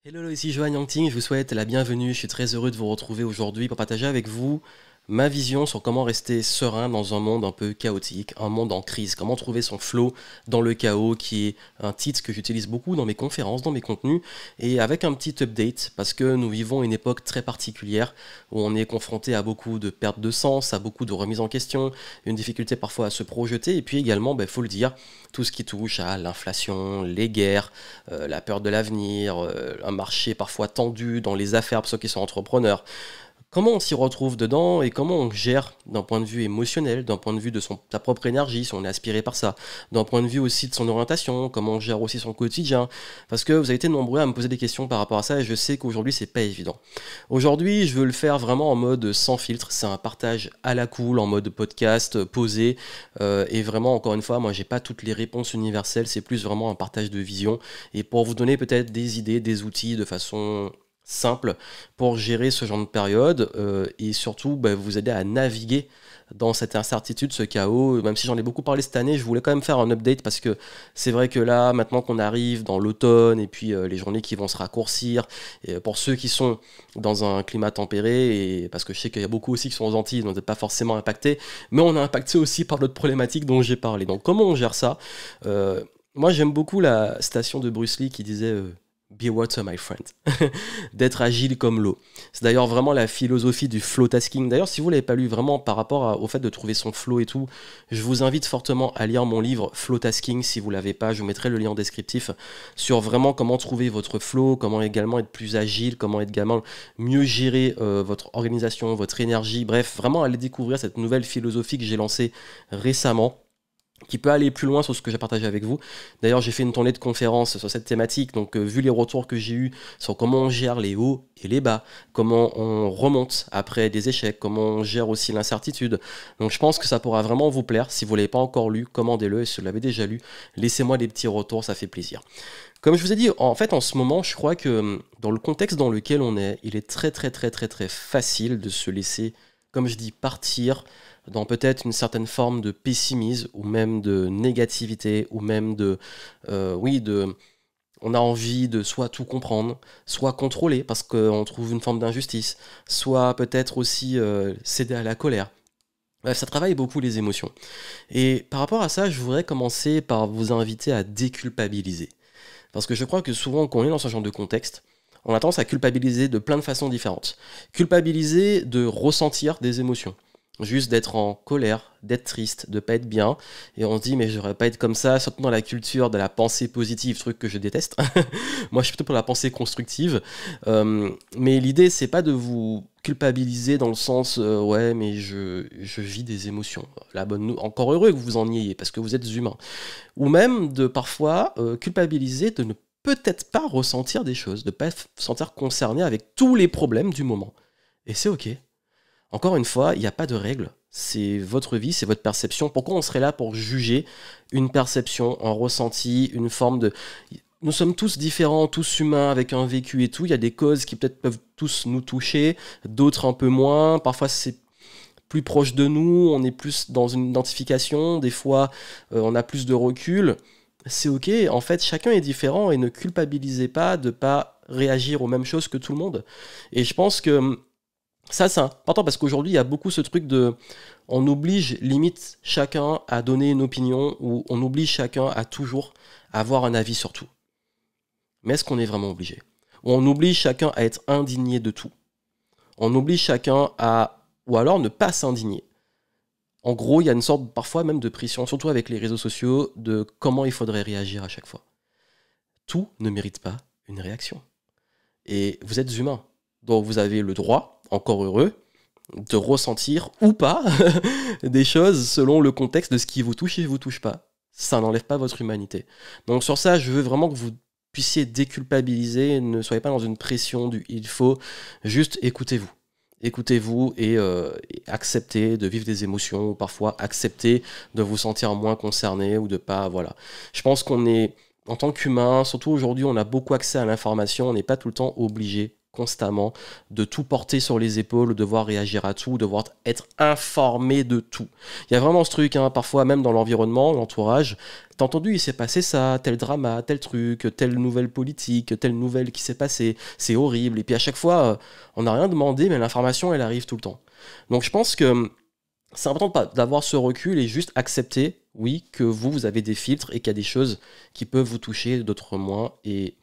Hello, ici Johan Yangting, je vous souhaite la bienvenue, je suis très heureux de vous retrouver aujourd'hui pour partager avec vous ma vision sur comment rester serein dans un monde un peu chaotique, un monde en crise, comment trouver son flow dans le chaos, qui est un titre que j'utilise beaucoup dans mes conférences, dans mes contenus, et avec un petit update, parce que nous vivons une époque très particulière, où on est confronté à beaucoup de pertes de sens, à beaucoup de remises en question, une difficulté parfois à se projeter, et puis également, faut le dire, tout ce qui touche à l'inflation, les guerres, la peur de l'avenir, un marché parfois tendu dans les affaires pour ceux qui sont entrepreneurs. Comment on s'y retrouve dedans et comment on gère d'un point de vue émotionnel, d'un point de vue de sa propre énergie, si on est aspiré par ça, d'un point de vue aussi de son orientation, comment on gère aussi son quotidien. Parce que vous avez été nombreux à me poser des questions par rapport à ça et je sais qu'aujourd'hui c'est pas évident. Aujourd'hui, je veux le faire vraiment en mode sans filtre, c'est un partage à la cool, en mode podcast, posé. Et vraiment, encore une fois, moi j'ai pas toutes les réponses universelles, c'est plus vraiment un partage de vision. Et pour vous donner peut-être des idées, des outils de façon simple pour gérer ce genre de période et surtout vous aider à naviguer dans cette incertitude, ce chaos. Même si j'en ai beaucoup parlé cette année, je voulais quand même faire un update parce que c'est vrai que là, maintenant qu'on arrive dans l'automne et puis les journées qui vont se raccourcir, et pour ceux qui sont dans un climat tempéré, et parce que je sais qu'il y a beaucoup aussi qui sont aux Antilles, donc pas forcément impactés, mais on est impacté aussi par d'autres problématiques dont j'ai parlé. Donc comment on gère ça? Moi j'aime beaucoup la citation de Bruce Lee qui disait Be water, my friend. D'être agile comme l'eau. C'est d'ailleurs vraiment la philosophie du flow tasking. D'ailleurs, si vous ne l'avez pas lu vraiment par rapport au fait de trouver son flow et tout, je vous invite fortement à lire mon livre Flow Tasking. Si vous ne l'avez pas, je vous mettrai le lien en descriptif sur vraiment comment trouver votre flow, comment également être plus agile, comment également mieux gérer votre organisation, votre énergie. Bref, vraiment aller découvrir cette nouvelle philosophie que j'ai lancée récemment, qui peut aller plus loin sur ce que j'ai partagé avec vous. D'ailleurs, j'ai fait une tournée de conférences sur cette thématique, donc vu les retours que j'ai eus sur comment on gère les hauts et les bas, comment on remonte après des échecs, comment on gère aussi l'incertitude. Donc je pense que ça pourra vraiment vous plaire. Si vous ne l'avez pas encore lu, commandez-le, et si vous l'avez déjà lu, laissez-moi des petits retours, ça fait plaisir. Comme je vous ai dit, en fait, en ce moment, je crois que dans le contexte dans lequel on est, il est très très très très très facile de se laisser, comme je dis, partir dans peut-être une certaine forme de pessimisme ou même de négativité ou même on a envie de soit tout comprendre, soit contrôler parce qu'on trouve une forme d'injustice, soit peut-être aussi céder à la colère. Bref, ça travaille beaucoup les émotions. Et par rapport à ça, je voudrais commencer par vous inviter à déculpabiliser. Parce que je crois que souvent, quand on est dans ce genre de contexte, on a tendance à culpabiliser de plein de façons différentes. Culpabiliser de ressentir des émotions. Juste d'être en colère, d'être triste, de pas être bien. Et on se dit, mais je devrais pas être comme ça, surtout dans la culture de la pensée positive, truc que je déteste. Moi, je suis plutôt pour la pensée constructive. Mais l'idée, c'est pas de vous culpabiliser dans le sens, ouais, mais je vis des émotions. Encore heureux que vous en ayez, parce que vous êtes humain. Ou même de parfois culpabiliser de ne peut-être pas ressentir des choses, de ne pas se sentir concerné avec tous les problèmes du moment. Et c'est ok. Encore une fois, il n'y a pas de règle. C'est votre vie, c'est votre perception. Pourquoi on serait là pour juger une perception, un ressenti, une forme de... Nous sommes tous différents, tous humains, avec un vécu et tout. Il y a des causes qui peut-être peuvent tous nous toucher, d'autres un peu moins. Parfois, c'est plus proche de nous, on est plus dans une identification. Des fois, on a plus de recul. C'est ok. En fait, chacun est différent et ne culpabilisez pas de ne pas réagir aux mêmes choses que tout le monde. Et je pense que ça, c'est important parce qu'aujourd'hui, il y a beaucoup ce truc de... On oblige limite chacun à donner une opinion ou on oblige chacun à toujours avoir un avis sur tout. Mais est-ce qu'on est vraiment obligé? Ou on oblige chacun à être indigné de tout. On oblige chacun à... Ou alors ne pas s'indigner. En gros, il y a une sorte parfois même de pression, surtout avec les réseaux sociaux, de comment il faudrait réagir à chaque fois. Tout ne mérite pas une réaction. Et vous êtes humain. Donc vous avez le droit, encore heureux, de ressentir ou pas des choses selon le contexte de ce qui vous touche et vous touche pas. Ça n'enlève pas votre humanité. Donc sur ça, je veux vraiment que vous puissiez déculpabiliser, ne soyez pas dans une pression du il faut, juste écoutez-vous. Écoutez-vous et acceptez de vivre des émotions, ou parfois acceptez de vous sentir moins concerné ou de pas, voilà. Je pense qu'on est, en tant qu'humain, surtout aujourd'hui, on a beaucoup accès à l'information, on n'est pas tout le temps obligé constamment, de tout porter sur les épaules, de devoir réagir à tout, devoir être informé de tout. Il y a vraiment ce truc, hein, parfois même dans l'environnement, l'entourage. T'as entendu, il s'est passé ça, tel drama, tel truc, telle nouvelle politique, telle nouvelle qui s'est passée, c'est horrible. Et puis à chaque fois, on n'a rien demandé, mais l'information, elle arrive tout le temps. Donc je pense que c'est important d'avoir ce recul et juste accepter, oui, que vous avez des filtres et qu'il y a des choses qui peuvent vous toucher, d'autres moins, et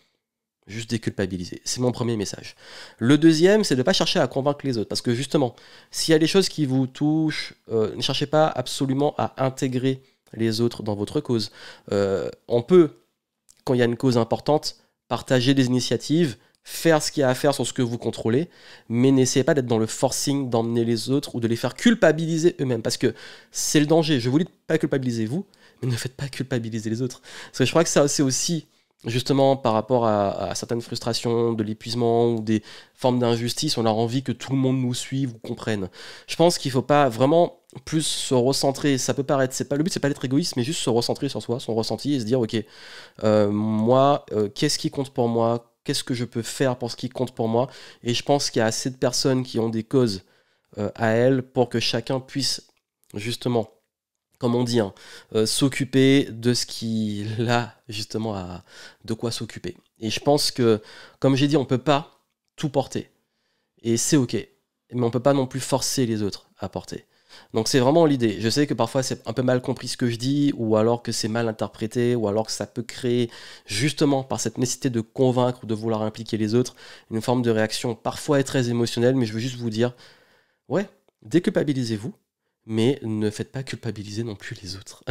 juste déculpabiliser. C'est mon premier message. Le deuxième, c'est de ne pas chercher à convaincre les autres. Parce que justement, s'il y a des choses qui vous touchent, ne cherchez pas absolument à intégrer les autres dans votre cause. On peut, quand il y a une cause importante, partager des initiatives, faire ce qu'il y a à faire sur ce que vous contrôlez, mais n'essayez pas d'être dans le forcing d'emmener les autres ou de les faire culpabiliser eux-mêmes. Parce que c'est le danger. Je vous dis de ne pas culpabiliser vous, mais ne faites pas culpabiliser les autres. Parce que je crois que ça, c'est aussi justement par rapport à certaines frustrations, de l'épuisement ou des formes d'injustice, on a envie que tout le monde nous suive ou comprenne. Je pense qu'il ne faut pas vraiment plus se recentrer, ça peut paraître, le but c'est pas d'être égoïste, mais juste se recentrer sur soi, son ressenti et se dire ok, moi, qu'est-ce qui compte pour moi, qu'est-ce que je peux faire pour ce qui compte pour moi, et je pense qu'il y a assez de personnes qui ont des causes à elles pour que chacun puisse justement, comme on dit, hein, s'occuper de ce qu'il a justement de quoi s'occuper. Et je pense que, comme j'ai dit, on ne peut pas tout porter. Et c'est ok. Mais on ne peut pas non plus forcer les autres à porter. Donc c'est vraiment l'idée. Je sais que parfois c'est un peu mal compris ce que je dis, ou alors que c'est mal interprété, ou alors que ça peut créer, justement par cette nécessité de convaincre ou de vouloir impliquer les autres, une forme de réaction parfois très émotionnelle, mais je veux juste vous dire, ouais, déculpabilisez-vous, mais ne faites pas culpabiliser non plus les autres.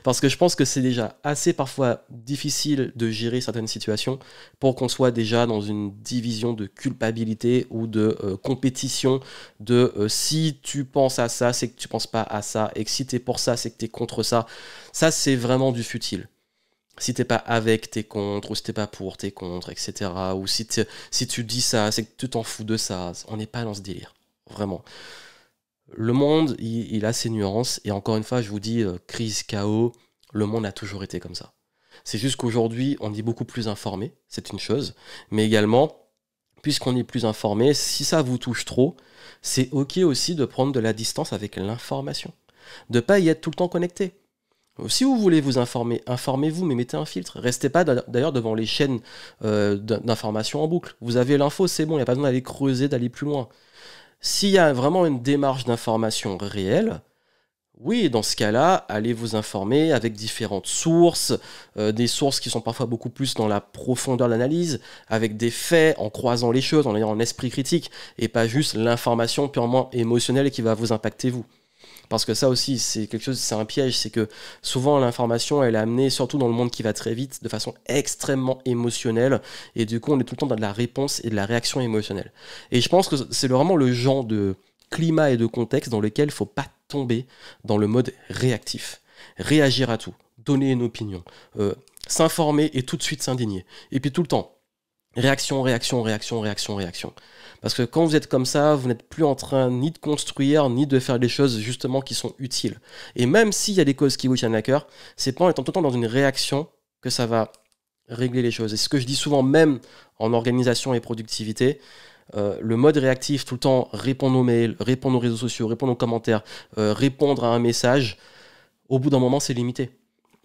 Parce que je pense que c'est déjà assez parfois difficile de gérer certaines situations pour qu'on soit déjà dans une division de culpabilité ou de compétition de si tu penses à ça, c'est que tu penses pas à ça, et que si t'es pour ça, c'est que t'es contre ça. Ça, c'est vraiment du futile. Si t'es pas avec, t'es contre, ou si t'es pas pour, t'es contre, etc. Ou si tu dis ça, c'est que tu t'en fous de ça. On n'est pas dans ce délire. Vraiment. Le monde, il a ses nuances, et encore une fois, je vous dis, crise, chaos, le monde a toujours été comme ça. C'est juste qu'aujourd'hui, on est beaucoup plus informé, c'est une chose, mais également, puisqu'on est plus informé, si ça vous touche trop, c'est ok aussi de prendre de la distance avec l'information, de pas y être tout le temps connecté. Si vous voulez vous informer, informez-vous, mais mettez un filtre. Restez pas d'ailleurs devant les chaînes d'information en boucle. Vous avez l'info, c'est bon, il n'y a pas besoin d'aller creuser, d'aller plus loin. S'il y a vraiment une démarche d'information réelle, oui, dans ce cas-là, allez vous informer avec différentes sources, des sources qui sont parfois beaucoup plus dans la profondeur de l'analyse, avec des faits, en croisant les choses, en ayant un esprit critique, et pas juste l'information purement émotionnelle qui va vous impacter vous. Parce que ça aussi, c'est quelque chose, c'est un piège, c'est que souvent l'information, elle est amenée, surtout dans le monde qui va très vite, de façon extrêmement émotionnelle, et du coup, on est tout le temps dans de la réponse et de la réaction émotionnelle. Et je pense que c'est vraiment le genre de climat et de contexte dans lequel il ne faut pas tomber dans le mode réactif. Réagir à tout, donner une opinion, s'informer et tout de suite s'indigner. Et puis tout le temps, réaction, réaction, réaction, réaction, réaction. Parce que quand vous êtes comme ça, vous n'êtes plus en train ni de construire, ni de faire des choses justement qui sont utiles. Et même s'il y a des causes qui vous tiennent à cœur, c'est pas en étant tout le temps dans une réaction que ça va régler les choses. Et ce que je dis souvent, même en organisation et productivité, le mode réactif, tout le temps répondre aux mails, répondre aux réseaux sociaux, répondre aux commentaires, répondre à un message, au bout d'un moment, c'est limité.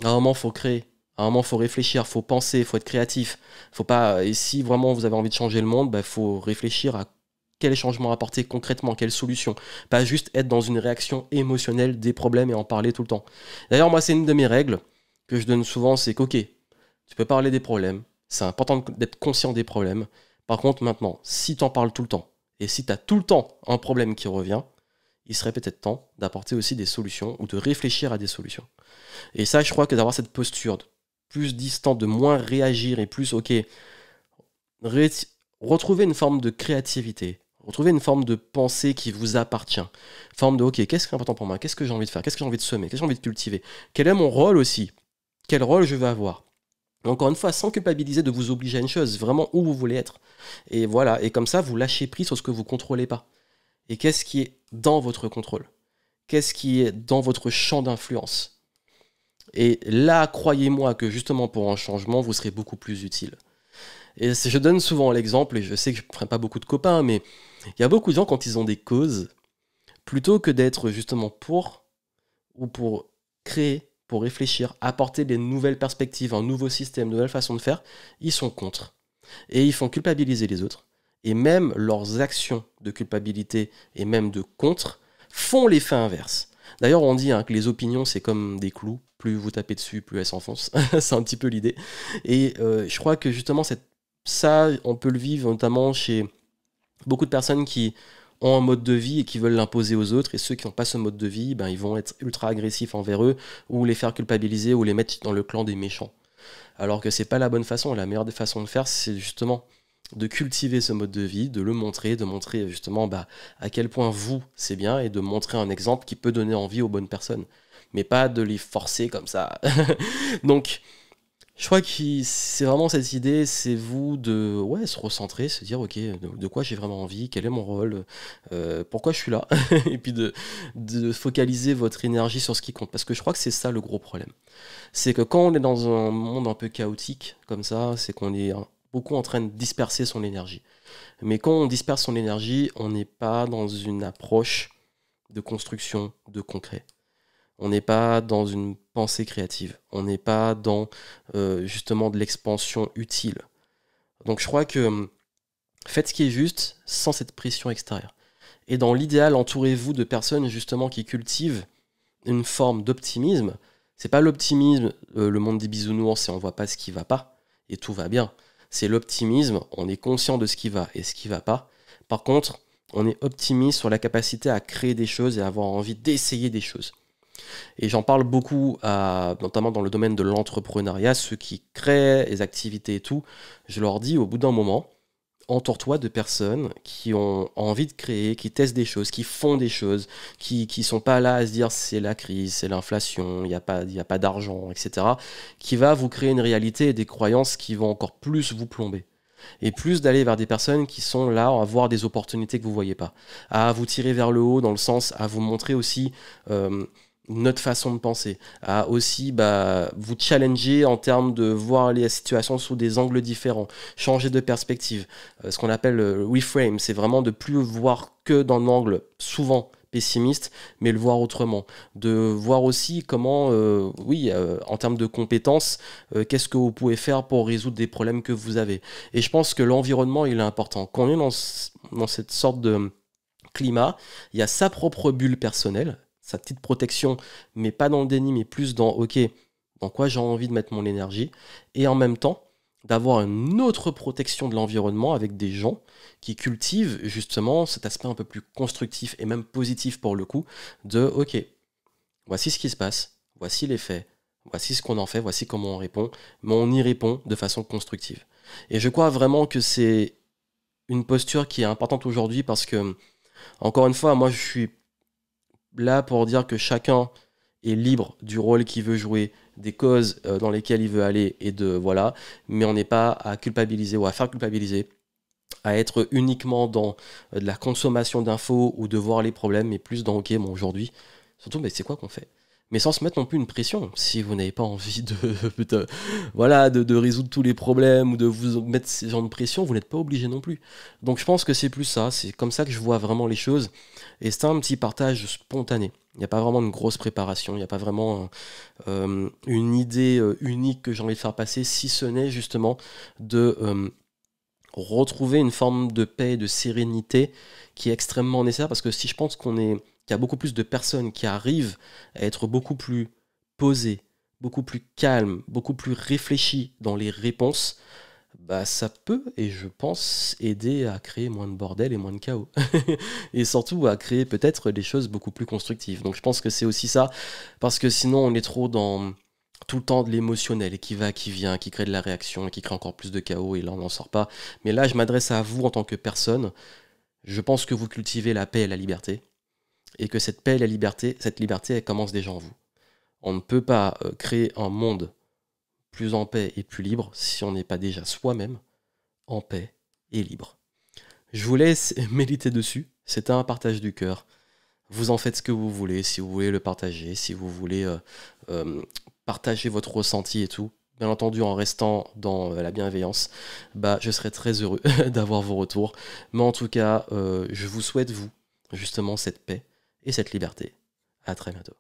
À un moment, il faut créer. À un moment, il faut réfléchir, il faut penser, il faut être créatif. Faut pas, et si vraiment vous avez envie de changer le monde, il faut réfléchir à quel changement apporter concrètement, quelle solution. Pas juste être dans une réaction émotionnelle des problèmes et en parler tout le temps. D'ailleurs, moi, c'est une de mes règles que je donne souvent, c'est qu'ok, tu peux parler des problèmes, c'est important d'être conscient des problèmes. Par contre, maintenant, si tu en parles tout le temps, et si tu as tout le temps un problème qui revient, il serait peut-être temps d'apporter aussi des solutions ou de réfléchir à des solutions. Et ça, je crois que d'avoir cette posture plus distante, de moins réagir et plus, ok, retrouver une forme de créativité, retrouver une forme de pensée qui vous appartient, forme de, ok, qu'est-ce qui est important pour moi, qu'est-ce que j'ai envie de faire, qu'est-ce que j'ai envie de semer, qu'est-ce que j'ai envie de cultiver, quel est mon rôle aussi, quel rôle je veux avoir. Encore une fois, sans culpabiliser de vous obliger à une chose, vraiment où vous voulez être. Et voilà, et comme ça, vous lâchez prise sur ce que vous ne contrôlez pas. Et qu'est-ce qui est dans votre contrôle? Qu'est-ce qui est dans votre champ d'influence? Et là, croyez-moi que justement pour un changement, vous serez beaucoup plus utile. Et je donne souvent l'exemple, et je sais que je ne prends pas beaucoup de copains, mais il y a beaucoup de gens, quand ils ont des causes, plutôt que d'être justement pour, ou pour créer, pour réfléchir, apporter des nouvelles perspectives, un nouveau système, une nouvelle façon de faire, ils sont contre. Et ils font culpabiliser les autres. Et même leurs actions de culpabilité et même de contre font l'effet inverse. D'ailleurs, on dit que les opinions, c'est comme des clous. Plus vous tapez dessus, plus elles s'enfoncent. C'est un petit peu l'idée. Et je crois que justement, ça, on peut le vivre notamment chez beaucoup de personnes qui ont un mode de vie et qui veulent l'imposer aux autres. Et ceux qui n'ont pas ce mode de vie, ben, ils vont être ultra agressifs envers eux ou les faire culpabiliser ou les mettre dans le clan des méchants. Alors que c'est pas la bonne façon. La meilleure des façons de faire, c'est justement de cultiver ce mode de vie, de le montrer, de montrer justement à quel point vous, c'est bien, et de montrer un exemple qui peut donner envie aux bonnes personnes. Mais pas de les forcer comme ça. Donc, je crois que c'est vraiment cette idée, c'est vous de se recentrer, se dire, ok, de quoi j'ai vraiment envie, quel est mon rôle, pourquoi je suis là, et puis de focaliser votre énergie sur ce qui compte. Parce que je crois que c'est ça le gros problème. C'est que quand on est dans un monde un peu chaotique, comme ça, c'est qu'on est beaucoup en train de disperser son énergie. Mais quand on disperse son énergie, on n'est pas dans une approche de construction, de concret. On n'est pas dans une pensée créative. On n'est pas dans justement de l'expansion utile. Donc je crois que faites ce qui est juste sans cette pression extérieure. Et dans l'idéal, entourez-vous de personnes justement qui cultivent une forme d'optimisme. C'est pas l'optimisme, le monde des bisounours, et on voit pas ce qui va pas, et tout va bien. C'est l'optimisme, on est conscient de ce qui va et ce qui va pas. Par contre, on est optimiste sur la capacité à créer des choses et à avoir envie d'essayer des choses. Et j'en parle beaucoup, notamment dans le domaine de l'entrepreneuriat, ceux qui créent les activités et tout. Je leur dis au bout d'un moment, entoure-toi de personnes qui ont envie de créer, qui testent des choses, qui font des choses, qui sont pas là à se dire c'est la crise, c'est l'inflation, il n'y a pas d'argent, etc. Qui va vous créer une réalité et des croyances qui vont encore plus vous plomber. Et plus d'aller vers des personnes qui sont là à voir des opportunités que vous ne voyez pas. À vous tirer vers le haut dans le sens à vous montrer aussi notre façon de penser, à aussi vous challenger en termes de voir les situations sous des angles différents, changer de perspective. Ce qu'on appelle le reframe, c'est vraiment de plus voir que d'un angle souvent pessimiste, mais le voir autrement. De voir aussi comment, en termes de compétences, qu'est-ce que vous pouvez faire pour résoudre des problèmes que vous avez. Et je pense que l'environnement, il est important. Quand on est dans cette sorte de climat, il y a sa propre bulle personnelle, sa petite protection, mais pas dans le déni, mais plus dans, ok, dans quoi j'ai envie de mettre mon énergie, et en même temps, d'avoir une autre protection de l'environnement avec des gens qui cultivent justement cet aspect un peu plus constructif et même positif pour le coup, de, ok, voici ce qui se passe, voici les faits, voici ce qu'on en fait, voici comment on répond, mais on y répond de façon constructive. Et je crois vraiment que c'est une posture qui est importante aujourd'hui parce que, encore une fois, moi je suis là pour dire que chacun est libre du rôle qu'il veut jouer, des causes dans lesquelles il veut aller, et voilà, mais on n'est pas à culpabiliser ou à faire culpabiliser, à être uniquement dans de la consommation d'infos ou de voir les problèmes, mais plus dans ok, bon, aujourd'hui, surtout, mais c'est quoi qu'on fait? Mais sans se mettre non plus une pression. Si vous n'avez pas envie de résoudre tous les problèmes ou de vous mettre ce genre de pression, vous n'êtes pas obligé non plus. Donc je pense que c'est plus ça, c'est comme ça que je vois vraiment les choses. Et c'est un petit partage spontané. Il n'y a pas vraiment une grosse préparation, il n'y a pas vraiment une idée unique que j'ai envie de faire passer, si ce n'est justement de retrouver une forme de paix et de sérénité qui est extrêmement nécessaire, parce que si je pense qu'il y a beaucoup plus de personnes qui arrivent à être beaucoup plus posées, beaucoup plus calmes, beaucoup plus réfléchies dans les réponses, ça peut, et je pense, aider à créer moins de bordel et moins de chaos. Et surtout à créer peut-être des choses beaucoup plus constructives. Donc je pense que c'est aussi ça, parce que sinon on est trop dans tout le temps de l'émotionnel, et qui va, qui vient, qui crée de la réaction, et qui crée encore plus de chaos, et là on n'en sort pas. Mais là je m'adresse à vous en tant que personne. Je pense que vous cultivez la paix et la liberté, et que cette paix et la liberté, cette liberté, elle commence déjà en vous. On ne peut pas créer un monde plus en paix et plus libre si on n'est pas déjà soi-même en paix et libre. Je vous laisse méditer dessus. C'était un partage du cœur. Vous en faites ce que vous voulez, si vous voulez le partager, si vous voulez partager votre ressenti et tout. bien entendu en restant dans la bienveillance, bah, je serais très heureux d'avoir vos retours. Mais en tout cas, je vous souhaite, vous, justement, cette paix et cette liberté. À très bientôt.